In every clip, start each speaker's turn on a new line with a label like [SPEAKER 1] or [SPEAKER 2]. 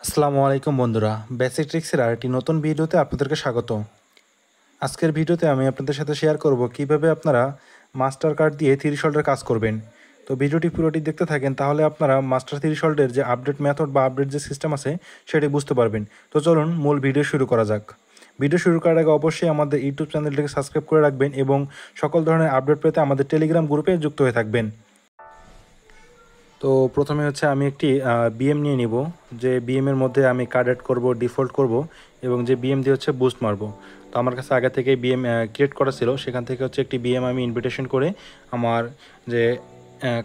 [SPEAKER 1] আসসালামু আলাইকুম বন্ধুরা, বেসিক ট্রিক্সের আরেকটি নতুন ভিডিওতে আপনাদেরকে স্বাগত। আজকের ভিডিওতে আমি আপনাদের সাথে শেয়ার করব কিভাবে আপনারা মাস্টার কার্ড দিয়ে থ্রেশহোল্ডের কাজ করবেন। তো ভিডিওটি পুরোটি দেখতে থাকেন, তাহলে আপনারা মাস্টার থ্রেশহোল্ডের যে আপডেট মেথড বা আপডেট যে সিস্টেম আছে সেটি বুঝতে পারবেন। তো চলুন মূল ভিডিও শুরু করা যাক। ভিডিও শুরু করার আগে অবশ্যই আমাদের ইউটিউব চ্যানেলটিকে সাবস্ক্রাইব করে রাখবেন এবং সকল ধরনের আপডেট পেতে আমাদের টেলিগ্রাম গ্রুপে যুক্ত হয়ে থাকবেন। তো প্রথমে হচ্ছে আমি একটি বিএম নিয়ে নিব, যে বিএমের মধ্যে আমি কার্ড অ্যাড করব, ডিফল্ট করব এবং যে বিএম দিয়ে হচ্ছে বুস্ট মারবো। তো আমার কাছে আগে থেকে বিএম ক্রিয়েট করা ছিল, সেখান থেকে হচ্ছে একটি বিএম আমি ইনভিটেশন করে আমার যে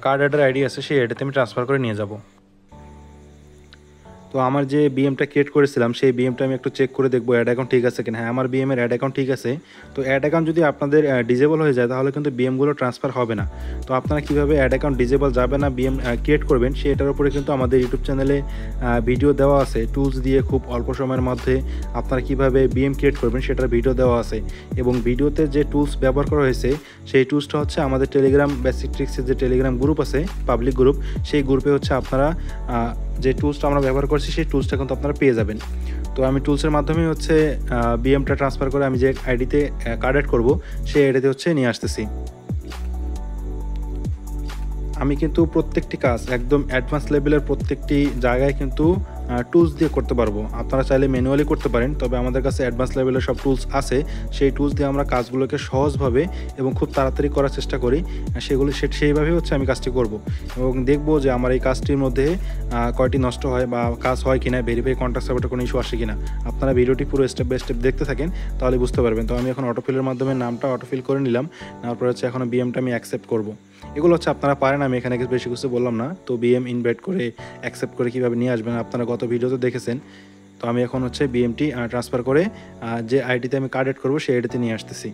[SPEAKER 1] কার্ড অ্যাডের আইডি আছে সেই আইডিতে আমি ট্রান্সফার করে নিয়ে যাব। তো আমার যে বিএমটা ক্রিয়েট করেছিলাম সেই বিএমটা আমি একটু চেক করে দেখবো অ্যাড অ্যাকাউন্ট ঠিক আছে কিনা। হ্যাঁ, আমার বিএমের অ্যাড অ্যাকাউন্ট ঠিক আছে। তো অ্যাড অ্যাকাউন্ট যদি আপনাদের ডিজেবল হয়ে যায় তাহলে কিন্তু বিএমগুলো ট্রান্সফার হবে না। তো আপনারা কীভাবে অ্যাড অ্যাকাউন্ট ডিজেবল যাবে না বিএম ক্রিয়েট করবেন সেটার উপরে কিন্তু আমাদের ইউটিউব চ্যানেলে ভিডিও দেওয়া আছে। টুলস দিয়ে খুব অল্প সময়ের মধ্যে আপনারা কীভাবে বিএম ক্রিয়েট করবেন সেটার ভিডিও দেওয়া আছে, এবং ভিডিওতে যে টুলস ব্যবহার করা হয়েছে সেই টুলসটা হচ্ছে আমাদের টেলিগ্রাম বেসিক ট্রিক্সের যে টেলিগ্রাম গ্রুপ আছে, পাবলিক গ্রুপ, সেই গ্রুপে হচ্ছে আপনারা যে টুলসটা আমরা ব্যবহার করছি সেই টুলসটা কিন্তু আপনারা পেয়ে যাবেন। তো আমি টুলসের মাধ্যমে হচ্ছে বিএমটা ট্রান্সফার করে আমি যে আইডিতে কার্ড অ্যাড করবো সেই আইডিতে হচ্ছে নিয়ে আসতেছি। আমি কিন্তু প্রত্যেকটি কাজ একদম অ্যাডভান্স লেভেলের প্রত্যেকটি জায়গায় কিন্তু টুলস দিয়ে করতে পারবো। আপনারা চাইলে ম্যানুয়ালি করতে পারেন, তবে আমাদের কাছে অ্যাডভান্স লেভেলের সব টুলস আছে। সেই টুলস দিয়ে আমরা কাজগুলোকে সহজভাবে এবং খুব তাড়াতাড়ি করার চেষ্টা করি। সেইভাবে হচ্ছে আমি কাজটি করব এবং দেখব যে আমার এই কাজটির মধ্যে কয়টি নষ্ট হয় বা কাজ হয় কিনা, ভেরিফাই কন্ট্যাক্ট সার্ভারটা কোনো ইস্যু আসে কিনা। আপনারা ভিডিওটি পুরো স্টেপ বাই স্টেপ দেখতে থাকেন, তাহলে বুঝতে পারবেন। তো আমি এখন অটোফিলের মাধ্যমে নামটা অটোফিল করে নিলাম, তারপর হচ্ছে এখন বিএমটা আমি অ্যাকসেপ্ট করব। এগুলো হচ্ছে আপনারা পারেন, আমি এখানে বেশি কিছু বললাম না। তো বিএম ইনভাইট করে অ্যাকসেপ্ট করে কীভাবে নিয়ে আসবেন আপনারা গত ভিডিওতে দেখেছেন। তো আমি এখন হচ্ছে বিএমটি ট্রান্সফার করে যে আইডিতে আমি কার্ড অ্যাড করবো সেই আইডিতে নিয়ে আসতেছি।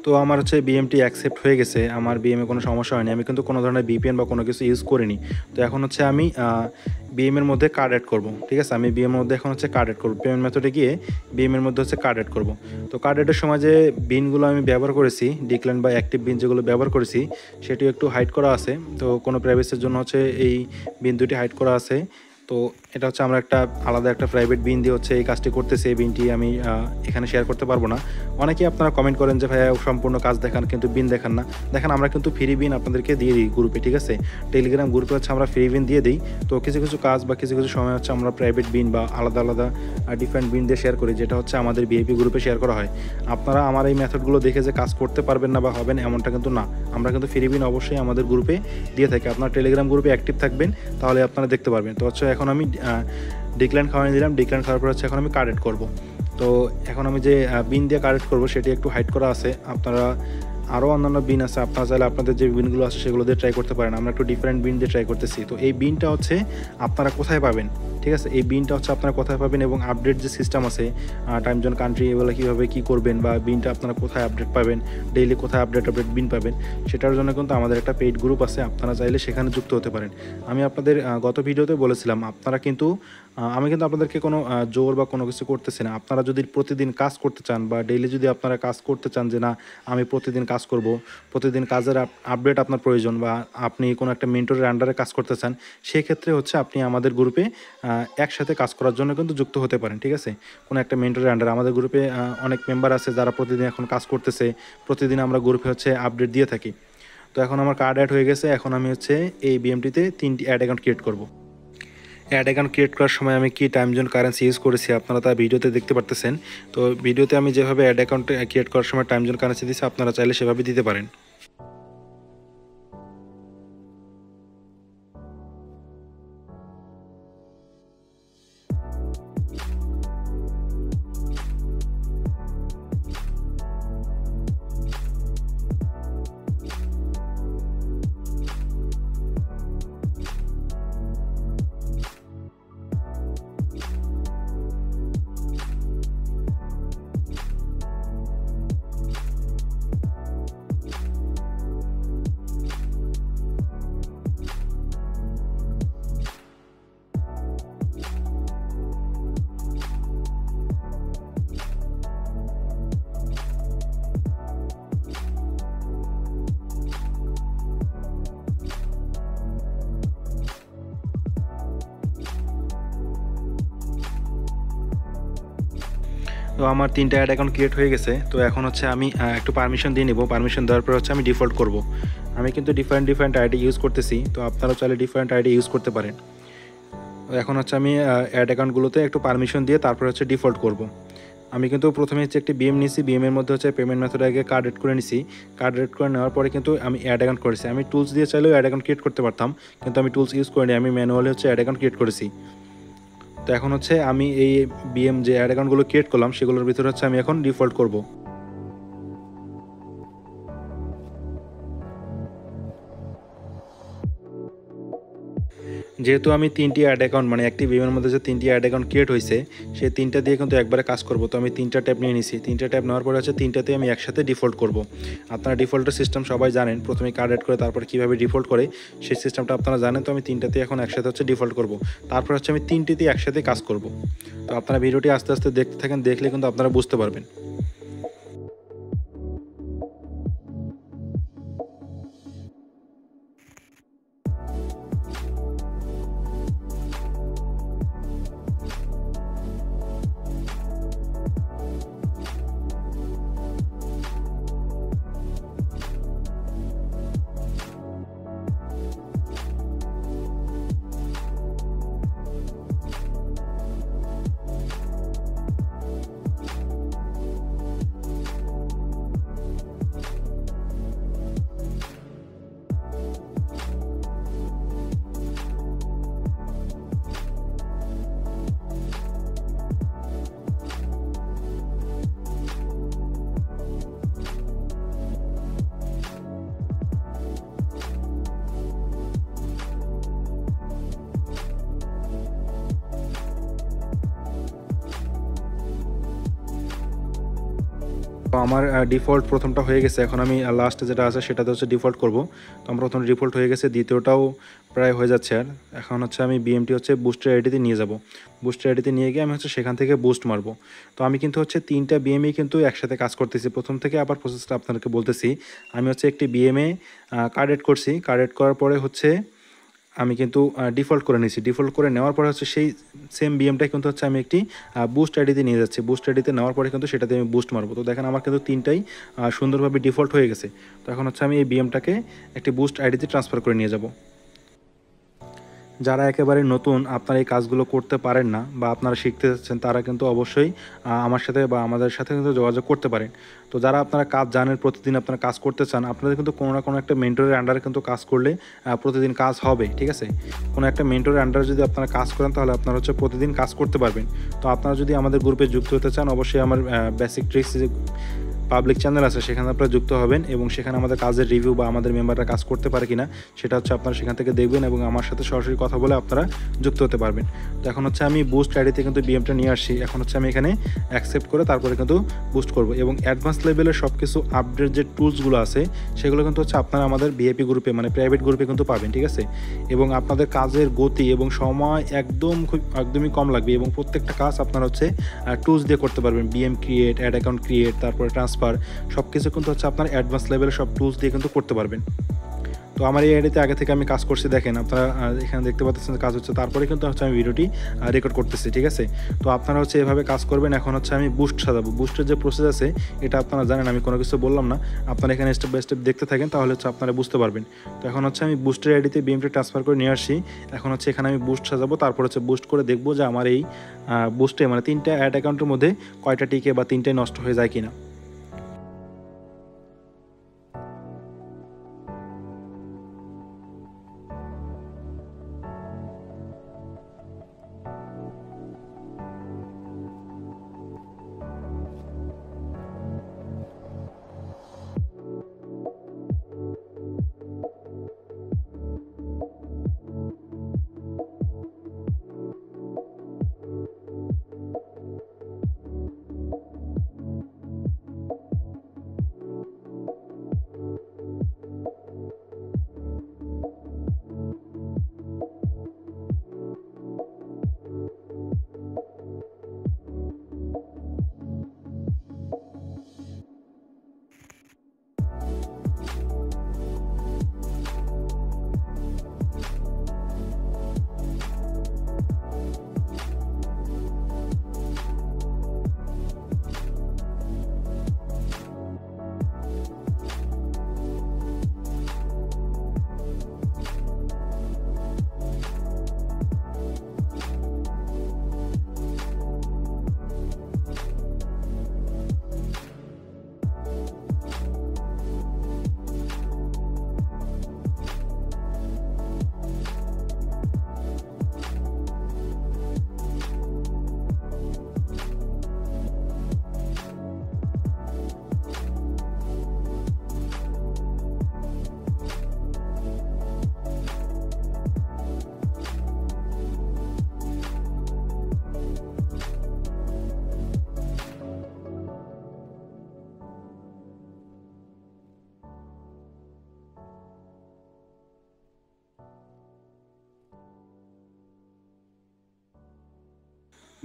[SPEAKER 1] তো আমার হচ্ছে বিএমটি অ্যাকসেপ্ট হয়ে গেছে, আমার বিএমে কোনো সমস্যা হয়নি। আমি কিন্তু কোনো ধরনের ভিপিএন বা কোনো কিছু ইউজ করিনি। তো এখন হচ্ছে আমি বিএমের মধ্যে কার্ড অ্যাড করব, ঠিক আছে। আমি বিএমের মধ্যে এখন হচ্ছে কার্ড অ্যাড করবো, পেমেন্ট মেথডে গিয়ে বিএমের মধ্যে হচ্ছে কার্ড অ্যাড করব। তো কার্ড অ্যাডের সময় যে বিনগুলো আমি ব্যবহার করেছি, ডিক্লাইন বা অ্যাক্টিভ বিন যেগুলো ব্যবহার করেছি সেটিও একটু হাইড করা আছে। তো কোনো প্রাইভেসির জন্য হচ্ছে এই বিন দুটি হাইড করা আছে। তো এটা হচ্ছে আমরা একটা আলাদা একটা প্রাইভেট বিন দিয়ে হচ্ছে এই কাজটি করতেছি। এই বিনটি আমি এখানে শেয়ার করতে পারবো না। অনেকেই আপনারা কমেন্ট করেন যে ভাইয়া সম্পূর্ণ কাজ দেখান কিন্তু বিন দেখান না। দেখেন, আমরা কিন্তু ফ্রি বিন আপনাদেরকে দিয়ে দিই গ্রুপে, ঠিক আছে। টেলিগ্রাম গ্রুপে হচ্ছে আমরা ফ্রি বিন দিয়ে দিই। তো কিছু কিছু কাজ বা কিছু কিছু সময় হচ্ছে আমরা প্রাইভেট বিন বা আলাদা আলাদা ডিফারেন্ট বিন দিয়ে শেয়ার করি, যেটা হচ্ছে আমাদের ভিআইপি গ্রুপে শেয়ার করা হয়। আপনারা আমার এই মেথডগুলো দেখে যে কাজ করতে পারবেন না বা হবেন এমনটা কিন্তু না। আমরা কিন্তু ফ্রি বিন অবশ্যই আমাদের গ্রুপে দিয়ে থাকি। আপনার টেলিগ্রাম গ্রুপে অ্যাক্টিভ থাকবেন, তাহলে আপনারা দেখতে পারবেন। তো হচ্ছে এখন আমি ডিক্লাইন খাওয়াই দিলাম। ডিক্লাইন খাওয়ার পর হচ্ছে এখন আমি কার্ড অ্যাড করবো। তো এখন আমি যে বিন দিয়ে কার্ড অ্যাড করবো সেটি একটু হাইড করা আছে। আপনারা আরও অন্যান্য বিন আছে, আপনারা চাইলে আপনাদের যে বিনগুলো আছে সেগুলো দিয়ে ট্রাই করতে পারেন। আমরা একটু ডিফারেন্ট বিন দিয়ে ট্রাই করতেছি। তো এই বিনটা হচ্ছে আপনারা কোথায় পাবেন, ঠিক আছে। এই বিনটা হচ্ছে আপনারা কোথায় পাবেন এবং আপডেট যে সিস্টেম আছে, টাইম জোন, কান্ট্রি, এগুলো কীভাবে কী করবেন বা বিনটা আপনারা কোথায় আপডেট পাবেন, ডেইলি কোথায় আপডেট বিন পাবেন, সেটার জন্য কিন্তু আমাদের একটা পেইড গ্রুপ আছে। আপনারা চাইলে সেখানে যুক্ত হতে পারেন। আমি আপনাদের গত ভিডিওতে বলেছিলাম, আপনারা কিন্তু আমি কিন্তু আপনাদেরকে কোনো জোর বা কোনো কিছু করতেছি না। আপনারা যদি প্রতিদিন কাজ করতে চান বা ডেইলি যদি আপনারা কাজ করতে চান যে না আমি প্রতিদিন কাজ করব, প্রতিদিন কাজের আপডেট আপনার প্রয়োজন, বা আপনি কোনো একটা মেন্টরের আন্ডারে কাজ করতে চান, সেক্ষেত্রে হচ্ছে আপনি আমাদের গ্রুপে একসাথে কাজ করার জন্য কিন্তু যুক্ত হতে পারেন, ঠিক আছে। কোনো একটা মেন্টরের আন্ডারে আমাদের গ্রুপে অনেক মেম্বার আছে যারা প্রতিদিন এখন কাজ করতেছে। প্রতিদিন আমরা গ্রুপে হচ্ছে আপডেট দিয়ে থাকি। তো এখন আমার কার্ড অ্যাড হয়ে গেছে। এখন আমি হচ্ছে এই বিএমটিতে 3টি অ্যাড অ্যাকাউন্ট ক্রিয়েট করব। অ্যাড অ্যাকাউন্ট ক্রিয়েট করার সময় আমি কি টাইম জোন কারেন্সি ইউজ করেছি আপনারা তা ভিডিওতে দেখতে পারতেছেন। তো ভিডিওতে আমি যেভাবে অ্যাড অ্যাকাউন্ট ক্রিয়েট করার সময় টাইম জোন কারেন্সি দিচ্ছি, আপনারা চাইলে সেভাবে দিতে পারেন। তো আমার 3টা অ্যাড অ্যাকাউন্ট ক্রিয়েট হয়ে গেছে। তো এখন হচ্ছে আমি একটু পারমিশন দিয়ে নেব। পারমিশন দেওয়ার পর হচ্ছে আমি ডিফল্ট করব। আমি কিন্তু ডিফারেন্ট আইডি ইউজ করতেছি, তো আপনারাও চাইলে ডিফারেন্ট আইডি ইউজ করতে পারেন। এখন হচ্ছে আমি অ্যাড অ্যাকাউন্টগুলোতে একটু পারমিশন দিয়ে তারপর হচ্ছে ডিফল্ট করব। আমি কিন্তু প্রথমে হচ্ছে একটি বিএম নিয়েছি, বিএমের মধ্যে হচ্ছে পেমেন্ট মেথড আগে কার্ড এড করে নিছি। কার্ড এড করে নেওয়ার পরে কিন্তু আমি অ্যাড অ্যাকাউন্ট করেছি। আমি টুলস দিয়ে চাইলেও অ্যাড অ্যাকাউন্ট ক্রিয়েট করতে পারতাম, কিন্তু আমি টুলস ইউজ করিনি, আমি ম্যানুয়ালি হচ্ছে অ্যাড অ্যাকাউন্ট ক্রিয়েট করেছি। তো এখন হচ্ছে আমি এই বিএম যে অ্যাড অ্যাকাউন্টগুলো ক্রিয়েট করলাম সেগুলোর ভিতরে হচ্ছে আমি এখন ডিফল্ট করব। যেহেতু আমি 3টি অ্যাড অ্যাকাউন্ট মানে একটি বিএমের মধ্যে যে 3টি অ্যাড অ্যাকাউন্ট ক্রিয়েট হয়েছে, সেই 3টা দিয়ে কিন্তু একবারে কাজ করব। তো আমি 3টা ট্যাব নিয়ে নিছি। 3টা ট্যাব নেওয়ার পরে হচ্ছে 3টাতে আমি একসাথে ডিফল্ট করব। আপনারা ডিফল্টের সিস্টেম সবাই জানেন, প্রথমে কার্ড অ্যাড করে তারপর কীভাবে ডিফল্ট করে সেই সিস্টেমটা আপনারা জানেন। তো আমি 3টাতে এখন একসাথে হচ্ছে ডিফল্ট করব। তারপর হচ্ছে আমি 3টিতে একসাথে কাজ করব। তো আপনারা ভিডিওটি আস্তে আস্তে দেখতে থাকেন, দেখলে কিন্তু আপনারা বুঝতে পারবেন। তো আমার ডিফল্ট প্রথমটা হয়ে গেছে। এখন আমি লাস্টে যেটা আছে সেটাতে হচ্ছে ডিফল্ট করব। তো আমার প্রথম ডিফল্ট হয়ে গেছে, দ্বিতীয়টাও প্রায় হয়ে যাচ্ছে। আর এখন হচ্ছে আমি বিএমটি হচ্ছে বুস্টার আইডিতে নিয়ে যাব। বুস্টার আইডিতে নিয়ে গিয়ে আমি হচ্ছে সেখান থেকে বুস্ট মারবো। তো আমি কিন্তু হচ্ছে 3টা বিএমই কিন্তু একসাথে কাজ করতেছি। প্রথম থেকে আবার প্রসেসটা আপনাদেরকে বলতেছি। আমি হচ্ছে একটি বিএমএ কার্ড এড করছি। কার্ড এড করার পরে হচ্ছে আমি কিন্তু ডিফল্ট করে নিয়েছি। ডিফল্ট করে নেওয়ার পরে হচ্ছে সেই সেম বিএমটাই কিন্তু হচ্ছে আমি একটি বুস্ট আইডিতে নিয়ে যাচ্ছি। বুস্ট আইডিতে নেওয়ার পরে কিন্তু সেটাতে আমি বুস্ট মারবো। তো দেখেন আমার কিন্তু 3টাই সুন্দরভাবে ডিফল্ট হয়ে গেছে। তো এখন হচ্ছে আমি এই বিএমটাকে একটি বুস্ট আইডিতে ট্রান্সফার করে নিয়ে যাব। যারা একেবারে নতুন, আপনারা এই কাজগুলো করতে পারেন না বা আপনারা শিখতে যাচ্ছেন, তারা কিন্তু অবশ্যই আমার সাথে বা আমাদের সাথে কিন্তু যোগাযোগ করতে পারেন। তো যারা আপনারা কাজ জানেন, প্রতিদিন আপনারা কাজ করতে চান, আপনাদের কিন্তু কোনো না কোনো একটা মেন্টরের আন্ডারে কিন্তু কাজ করলে প্রতিদিন কাজ হবে, ঠিক আছে? কোনো একটা মেন্টরের আন্ডারে যদি আপনারা কাজ করেন তাহলে আপনারা হচ্ছে প্রতিদিন কাজ করতে পারবেন। তো আপনারা যদি আমাদের গ্রুপে যুক্ত হতে চান, অবশ্যই আমার বেসিক ট্রিক্স পাবলিক চ্যানেল আছে, সেখানে আপনারা যুক্ত হবেন এবং সেখানে আমাদের কাজের রিভিউ বা আমাদের মেম্বাররা কাজ করতে পারে কিনা সেটা হচ্ছে আপনারা সেখান থেকে দেখবেন এবং আমার সাথে সরাসরি কথা বলে আপনারা যুক্ত হতে পারবেন। তো এখন হচ্ছে আমি বুস্ট আইডিতে কিন্তু বিএমটা নিয়ে আসছি। এখন হচ্ছে আমি এখানে অ্যাকসেপ্ট করে তারপরে কিন্তু বুস্ট করব এবং অ্যাডভান্স লেভেলের সব কিছু আপডেট যে টুলসগুলো আছে সেগুলো কিন্তু হচ্ছে আপনারা আমাদের ভিআইপি গ্রুপে মানে প্রাইভেট গ্রুপে কিন্তু পাবেন, ঠিক আছে? এবং আপনাদের কাজের গতি এবং সময় একদমই কম লাগবে এবং প্রত্যেকটা কাজ আপনারা হচ্ছে টুলস দিয়ে করতে পারবেন। BM create, add account create, তারপরে ট্রান্সফার, সব কিছু কিন্তু হচ্ছে আপনার অ্যাডভান্স লেভেলের সব টুলস দিয়ে কিন্তু করতে পারবেন। তো আমার এই আইডিতে আগে থেকে আমি কাজ করছি, দেখেন আপনারা এখানে দেখতে পাচ্ছেন কাজ হচ্ছে। তারপরে কিন্তু হচ্ছে আমি ভিডিওটি রেকর্ড করতেছি, ঠিক আছে? তো আপনারা হচ্ছে এভাবে কাজ করবেন। এখন হচ্ছে আমি বুস্ট সাজাবো। বুস্টের যে প্রসেস আছে এটা আপনারা জানেন, আমি কোনো কিছু বললাম না। আপনারা এখানে স্টেপ বাই স্টেপ দেখতে থাকেন, তাহলে হচ্ছে আপনারা বুঝতে পারবেন। তো এখন হচ্ছে আমি বুস্টের আইডিতে বিএমটি ট্রান্সফার করে নিয়ে আসছি। এখন হচ্ছে এখানে আমি বুস্ট সাজাবো, তারপর হচ্ছে বুস্ট করে দেখবো যে আমার এই বুস্টে মানে 3টা অ্যাড অ্যাকাউন্টের মধ্যে কয়টা টিকে বা 3টাই নষ্ট হয়ে যায় কিনা।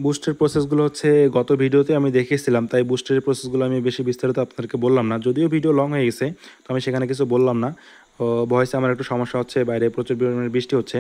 [SPEAKER 1] বুস্টের প্রসেসগুলো হচ্ছে গত ভিডিওতে আমি দেখিয়েছিলাম, তাই বুস্টের প্রসেসগুলো আমি বেশি বিস্তারিত আপনাদেরকে বললাম না, যদিও ভিডিও লং হয়ে গেছে তো আমি সেখানে কিছু বললাম না। ভয়েসে আমার একটু সমস্যা হচ্ছে, বাইরে প্রচুর পরিমাণে বৃষ্টি হচ্ছে।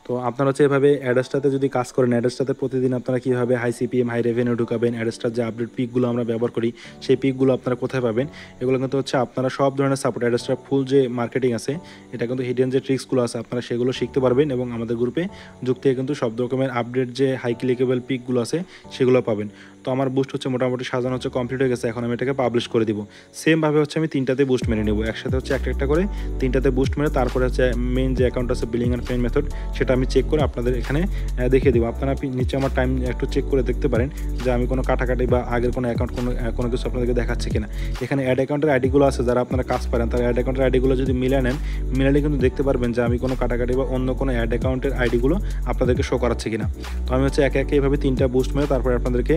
[SPEAKER 1] তো আপনারা হচ্ছে এভাবে অ্যাডাসটাতে যদি কাজ করেন, অ্যাডাসটাতে প্রতিদিন আপনারা কীভাবে হাই সিপিএম হাই রেভিনিউ ঢুকাবেন, অ্যাডাসটার যে আপডেট পিকগুলো আমরা ব্যবহার করি সেই পিকগুলো আপনারা কোথায় পাবেন, এগুলো কিন্তু হচ্ছে আপনারা সব ধরনের সাপোর্ট অ্যাডাসটার ফুল যে মার্কেটিং আছে, এটা কিন্তু হিডেন যে ট্রিক্সগুলো আছে আপনারা সেগুলো শিখতে পারবেন এবং আমাদের গ্রুপে যুক্ত হয়ে কিন্তু সব রকমের আপডেট যে হাই ক্লিকেবল পিকগুলো আছে সেগুলো পাবেন। তো আমার বুস্ট হচ্ছে মোটামুটি সাজানো হচ্ছে কমপ্লিট হয়ে গেছে, এখন আমি এটাকে পাবলিশ করে দিব। সেমভাবে হচ্ছে আমি তিনটাতে বুস্ট মেরে নেব, একসাথে হচ্ছে একটা করে তিনটাতে বুস্ট মেরে তারপরে হচ্ছে মেইন যে অ্যাকাউন্ট আছে বিলিং অ্যান্ড পেমেন্ট মেথড, সেটা আমি চেক করে আপনাদের এখানে দেখিয়ে দেবো। আপনারা নিচে আমার টাইম একটু চেক করে দেখতে পারেন যে আমি কোনো কাটাকাটি বা আগের কোনো অ্যাকাউন্ট কোনো কিছু আপনাদেরকে দেখাচ্ছে কিনা। এখানে অ্যাড অ্যাকাউন্টের আইডিগুলো আছে, যারা আপনারা কাজ পারেন তারা অ্যাড অ্যাকাউন্টের আইডিগুলো যদি মিলালে কিন্তু দেখতে পারবেন যে আমি কোনো কাটাকাটি বা অন্য কোনো অ্যাড অ্যাকাউন্টের আইডিগুলো আপনাদেরকে শো করাচ্ছে কিনা। তো আমি হচ্ছে একে একে এভাবে তিনটা বুস্ট মেরে তারপরে আপনাদেরকে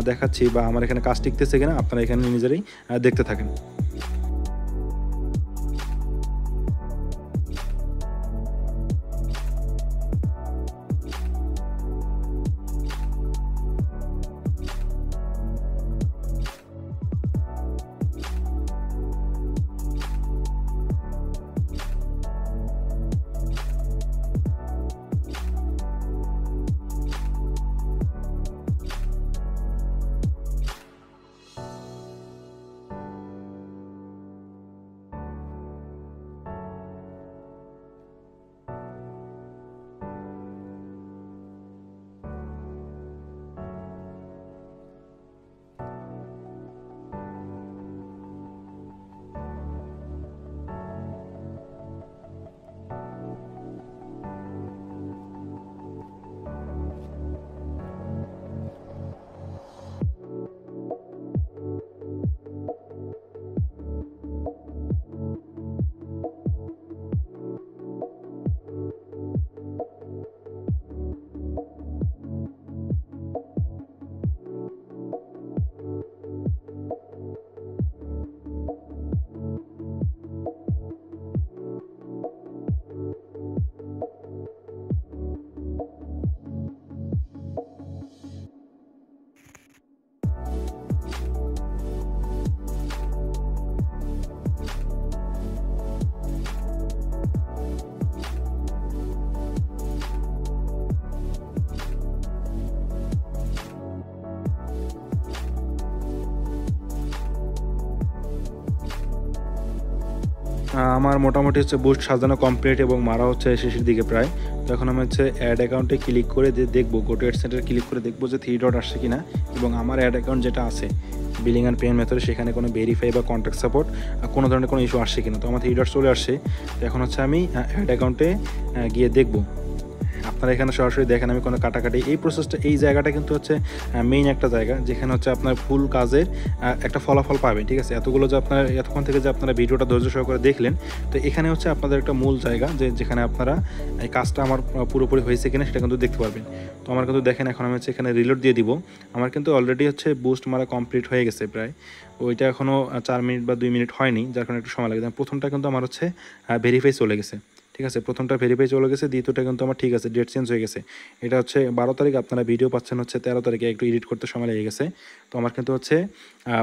[SPEAKER 1] দেখাচ্ছি বা আমার এখানে কাজ টিকতেছে কিনা, আপনারা এখানে নিজেরাই দেখতে থাকেন। আমার মোটামুটি হচ্ছে বুস্ট সাজানো কমপ্লিট এবং মারা হচ্ছে শেষের দিকে প্রায়। তো এখন আমি হচ্ছে অ্যাড অ্যাকাউন্টে ক্লিক করে দেখবো, গোটো অ্যাড সেন্টারে ক্লিক করে দেখবো যে 3 ডট আসছে কিনা এবং আমার অ্যাড অ্যাকাউন্ট যেটা আছে বিলিং অ্যান্ড পেমেন্ট মেথডে সেখানে কোনো ভেরিফাই বা কন্ট্যাক্ট সাপোর্ট কোনো ধরনের কোনো ইস্যু আসছে কিনা। তো আমার 3 ডট চলে আসছে। তো এখন হচ্ছে আমি অ্যাড অ্যাকাউন্টে গিয়ে দেখবো। আপনারা এখানে সরাসরি দেখেন আমি কোনো কাটাকাটি এই প্রসেসটা, এই জায়গাটা কিন্তু হচ্ছে মেইন একটা জায়গা যেখানে হচ্ছে আপনার ফুল কাজের একটা ফলাফল পাবেন। ঠিক আছে, এতগুলো যে আপনারা এতক্ষণ থেকে যে আপনারা ভিডিওটা ধৈর্য সহকারে দেখলেন, তো এখানে হচ্ছে আপনাদের একটা মূল জায়গা যেখানে আপনারা এই কাজটা আমার পুরোপুরি হয়েছে কিনা সেটা কিন্তু দেখতে পারবেন। তো আমার কিন্তু দেখেন এখন আমি হচ্ছে এখানে রিলোড দিয়ে দিব। আমার কিন্তু অলরেডি হচ্ছে বুস্ট মারা কমপ্লিট হয়ে গেছে প্রায়, ওইটা এখনও 4 মিনিট বা 2 মিনিট হয়নি, যার কারণে একটু সময় লাগে। প্রথমটা কিন্তু আমার হচ্ছে ভেরিফাই চলে গেছে। ঠিক আছে, প্রথমটা ভেরিফাই চলে গেছে, দ্বিতীয়টা কিন্তু আমার ঠিক আছে, ডেট চেঞ্জ হয়ে গেছে। এটা হচ্ছে 12 তারিখ, আপনারা ভিডিও পাচ্ছেন হচ্ছে 13 তারিখে, একটু এডিট করতে সময় লেগে গেছে। তো আমার কিন্তু হচ্ছে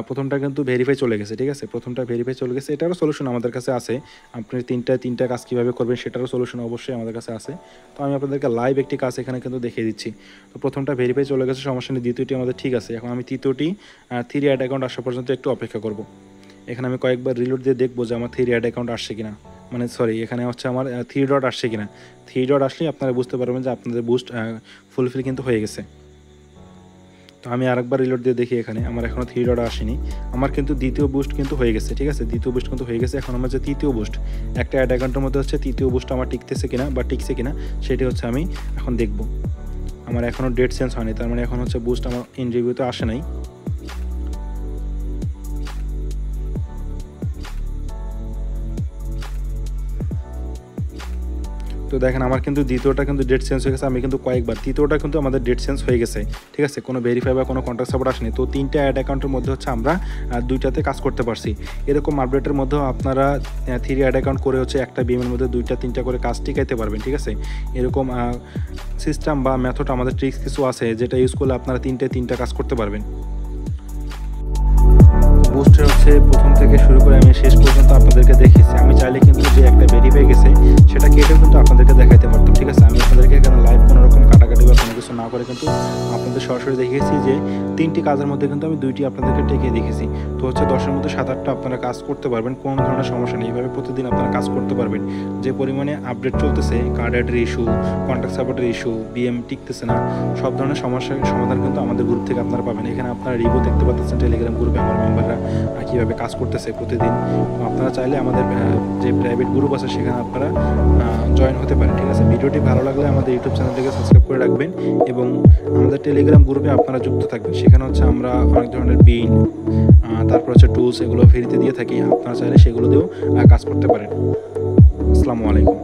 [SPEAKER 1] প্রথমটা কিন্তু ভেরিফাই চলে গেছে। ঠিক আছে, প্রথমটা ভেরিফাই চলে গেছে, এটারও সলিউশন আমাদের কাছে আছে। আপনি তিনটা কাজ কীভাবে করবেন সেটারও সলিউশন অবশ্যই আমাদের কাছে আছে। তো আমি আপনাদেরকে লাইভ একটি কাজ এখানে কিন্তু দেখিয়ে দিচ্ছি। তো প্রথমটা ভেরিফাই চলে গেছে, সমস্যা নেই। দ্বিতীয়টি আমাদের ঠিক আছে। এখন আমি তৃতীয়টি 3 অ্যাড অ্যাকাউন্ট আসা পর্যন্ত একটু অপেক্ষা করব। এখানে আমি কয়েকবার রিলোড দিয়ে দেখবো যে আমার 3 অ্যাড অ্যাকাউন্ট আসছে কিনা, মানে সরি এখানে হচ্ছে আমার 3 ডট আসছে কিনা। 3 ডট আসলেই আপনারা বুঝতে পারবেন যে আপনাদের বুস্ট ফুলফিল কিন্তু হয়ে গেছে। তো আমি আরেকবার রিলোড দিয়ে দেখি, এখানে আমার এখনও 3 ডট আসেনি। আমার কিন্তু দ্বিতীয় বুস্ট কিন্তু হয়ে গেছে। ঠিক আছে, দ্বিতীয় বুস্ট কিন্তু হয়ে গেছে। এখন আমার যে তৃতীয় বুস্ট, একটা অ্যাড অ্যাকাউন্টের মধ্যে হচ্ছে তৃতীয় বুস্ট আমার টিকতেছে কিনা বা টিকছে কিনা সেটি হচ্ছে আমি এখন দেখব। আমার এখনও ডেট চেঞ্জ হয়নি, তার মানে এখন হচ্ছে বুস্ট আমার ইন রিভিউতে আসে নাই। তো তো দেখেন আমার কিন্তু দ্বিতীয়টা কিন্তু ডেট চেঞ্জ হয়ে গেছে, আমি কিন্তু কয়েকবার, তৃতীয়টা কিন্তু আমাদের ডেট চেঞ্জ হয়ে গেছে, ঠিক আছে, কোনো ভেরিফাই বা কোনো কন্ট্যাক্ট সাপোর্ট আসেনি। তো 3টা অ্যাড অ্যাকাউন্টের মধ্যে হচ্ছে আমরা 2টাতে কাজ করতে পারছি। এরকম আপডেটের মধ্যেও আপনারা 3 অ্যাড অ্যাকাউন্ট করে হচ্ছে একটা বিএমের মধ্যে 2টা 3টা করে কাজ টিকাইতে পারবেন, ঠিক আছে। এরকম সিস্টেম বা মেথড আমাদের ট্রিক্স কিছু আছে যেটা ইউজ করলে আপনারা 3টা কাজ করতে পারবেন। বুস্টার হচ্ছে প্রথম থেকে শুরু করে আমি শেষ পর্যন্ত আপনাদেরকে দেখেছি। আমি চাইলে কিন্তু যে একটা বেরিয়ে গেছে সেটা কেটেও কিন্তু আপনাদেরকে দেখাইতে পারতাম, ঠিক আছে। আমি আপনাদেরকে এখানে লাইভ কোনো রকম কাটাকাটি বা কোনো কিছু না করে কিন্তু আপনাদের সরাসরি দেখিয়েছি যে 3টি কাজের মধ্যে কিন্তু আমি 2টি আপনাদেরকে টেকিয়ে দেখেছি। তো হচ্ছে 10-এর মধ্যে 7-8টা আপনারা কাজ করতে পারবেন, কোনো ধরনের সমস্যা নেই। এইভাবে প্রতিদিন আপনারা কাজ করতে পারবেন। যে পরিমাণে আপডেট চলতেছে, কার্ড অ্যাডের ইস্যু, কন্ট্যাক্ট সাপোর্টের ইস্যু, বিএম টিকতেছে না, সব ধরনের সমস্যার সমাধান কিন্তু আমাদের গ্রুপ থেকে আপনারা পাবেন। এখানে আপনারা রিভিউ দেখতে পাচ্ছেন টেলিগ্রাম গ্রুপে আমার মেম্বাররা কীভাবে কাজ করতেছে প্রতিদিন। আপনারা চাইলে আমাদের যে প্রাইভেট গ্রুপ আছে সেখানে আপনারা জয়েন হতে পারেন, ঠিক আছে। ভিডিওটি ভালো লাগলে আমাদের ইউটিউব চ্যানেলটিকে সাবস্ক্রাইব করে রাখবেন এবং আমাদের টেলিগ্রাম গ্রুপে আপনারা যুক্ত থাকবেন। সেখানে হচ্ছে আমরা অনেক ধরনের বিন, তারপর হচ্ছে টুলস, এগুলো ফ্রিতে দিয়ে থাকি। আপনারা চাইলে সেগুলো দিয়েও কাজ করতে পারেন। আসসালামু আলাইকুম।